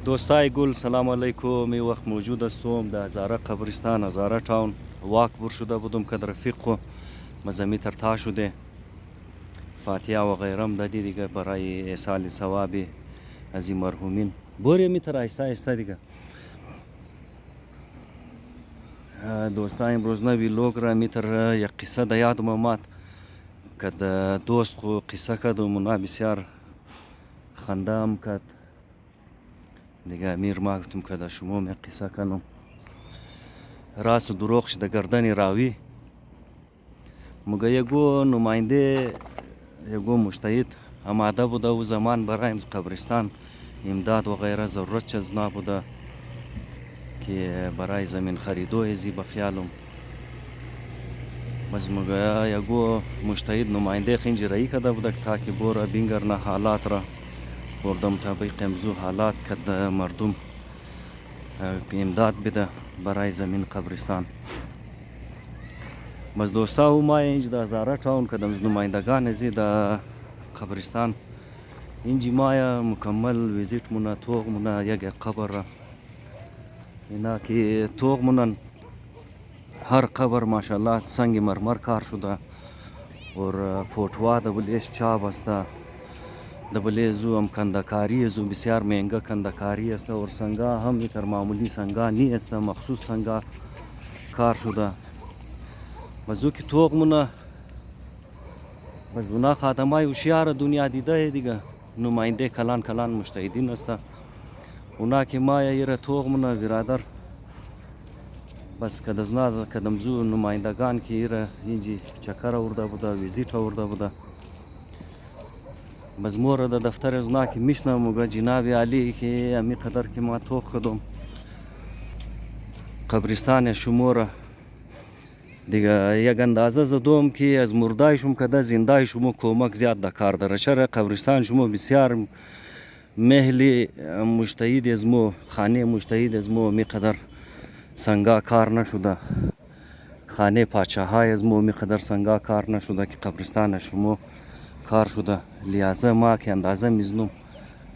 دوستای گل سلام علیکم. این وقت موجود هستم در هزاره قبرستان، هزاره تاون. واک بر شده بودم که رفیق خو مزمی ترتا شده، فاتحه و غیرم دادی دیگه برای ایصال ثواب از این مرحومین. بوری میتر آهسته آهسته دیگه. دوستان امروز نوی لوگ را میتر یک قصه در یادم آمد که دوست خو قصه کردم، اونا بسیار خنده هم کرد دیگه. امیر ما گفتم که در شما می قصه کنم. راست و دروغش در گردن راوی مگه یگو نماینده یگو مجتهد آماده بوده و زمان برای امز قبرستان امداد و غیره ضرورت چیز نبوده که برای زمین خریدو ازی بخیالم. بس مگه یگو مجتهد نماینده خینج رایی کرده بوده که تا که بورا بینگرنه حالات را بردم طبیق امزو حالات که مردم امداد بده برای زمین قبرستان. بس دوستا و ما اینج در هزاره تاون که نمایندگان ازی در قبرستان اینجی ما مکمل ویزیت مونه توق مونه یک قبر را اینا که توق مونن هر قبر ماشاءالله سنگ مرمر کار شده اور فوتوا دبلیش چاپ است دبلی زو هم کندکاری زو بسیار مهنگا کندکاری است اور سنگا هم ایتر معمولی سنگا نی است، مخصوص سنگا کار شده. بزو که توق مونه بس اونا خاتمای هوشیار دنیا دیده دیگه نماینده کلان کلان مجتهدین است. اونا که ما ایره توق مونه برادر بس کدزنا کدمزو نمایندگان که ایره اینجی چکر آورده بوده، ویزیت آورده بوده. بس مور د دفتر از اونا که میشنم مگه جناب علی که امی قدر که ما توق کدم قبرستان شموره دیگه یک اندازه زدوم که از مردای شما کده زندای شما کمک زیاد در کار داره. چرا قبرستان شما بسیار محلی مجتهد از مو خانه مجتهد از مو می قدر سنگا کار نشده، خانه پادشاهای از مو می قدر سنگا کار نشده که قبرستان شما کار شده. لحاظه ما که اندازه میزنم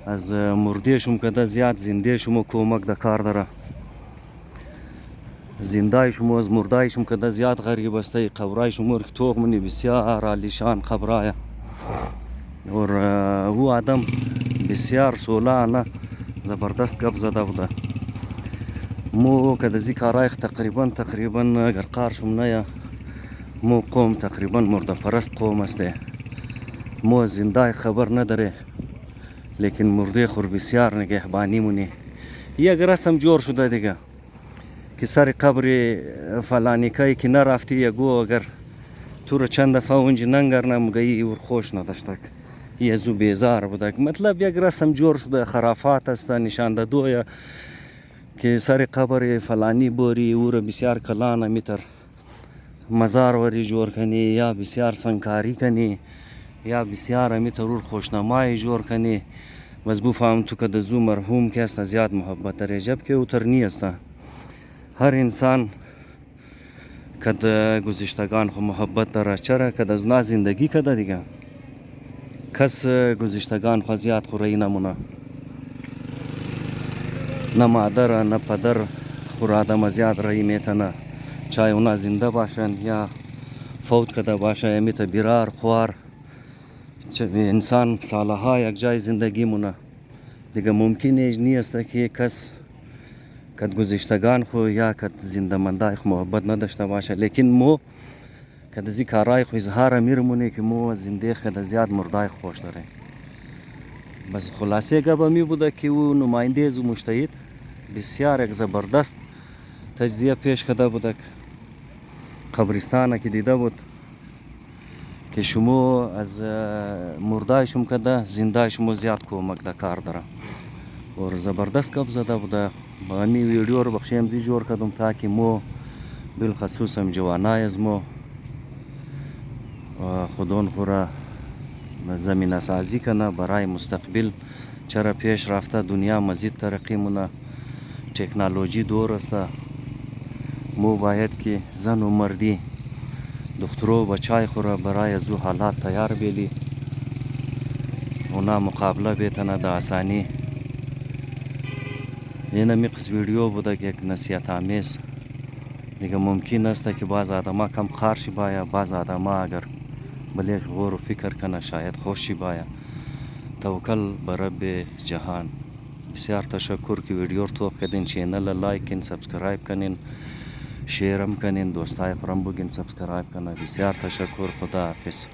از مرده شما کده زیاد زنده شما کمک در کار داره. زندای شما از مردای شما کده زیاد غریب است. قبرای شما که توق منی بسیار عالیشان قبرای اور او آدم بسیار سولانه زبردست گپ زده بوده. مو کده زی کارای تقریبا اگر قار شما نه مو قوم تقریبا مرده پرست قوم است. مو زندای خبر نداره لیکن مرده خور بسیار نگهبانی مونی. یک رسم جور شده دیگه که سر قبر فلانی کایی که نرفتی یگو اگر تو رو چند دفعه اونجا ننگرنه مگه اور خوش نداشته یه زو بیزار بوده. مطلب یک رسم جور شده خرافات است نشان دادویا که سر قبر فلانی بوری اور بسیار کلانه میتر مزار وری جور کنی یا بسیار سنگکاری کنی یا بسیار میتر اور خوشنمای جور کنی. بس بفهم تو که دزو مرحوم که است زیاد محبت داره جب که اوتر نی است. هر انسان کد گذشتگان خو محبت داره. چرا کد از نا زندگی کده دیگه کس گذشتگان خو زیاد خوری نمونه، نه مادر نه پدر خور آدم زیاد رایی میتنه چای اونا زنده باشن یا فوت کده باشه امیت بیرار خوار انسان سالها یک جای زندگی مونه دیگه. ممکن ایج نیست که کس کد گذشتگان خو یا کد زنده مندای خو محبت نداشته باشه، لیکن مو کد زی کارای خو اظهار میرمونه که مو زنده کد زیاد مردای خوش داره. بس خلاصه گپ می بوده که او نماینده از مجتهد بسیار یک زبردست تجزیه پیش کرده بوده قبرستان که دیده بود که شما از مردای شما کده زنده شما زیاد کمک در کار داره اور زبردست گپ زده بوده. با امی ویدیو رو بخشیم زی جور کردم تا که مو بالخصوص هم جوانای از مو خودون خورا زمینه سازی کنه برای مستقبل. چرا پیش رفته دنیا مزید ترقی مونه، تکنولوژی دور است. مو باید که زن و مردی دخترو بچای خورا برای زو حالات تیار بیلی اونا مقابله بیتنه دا آسانی این میقص ویدیو بوده که یک نصیحت آمیز. دیگه ممکن است که بعض آدما کم قارشی باید، بعض آدما اگر بلیش غور و فکر کنه شاید خوشی باید. توکل بر رب جهان. بسیار تشکر که ویدیو رو توپ کردین، چینل لایک کن، سبسکرایب کنین، شیرم کنین، دوستای خورم بگین سبسکرایب کنه. بسیار تشکر. خدا حافظ.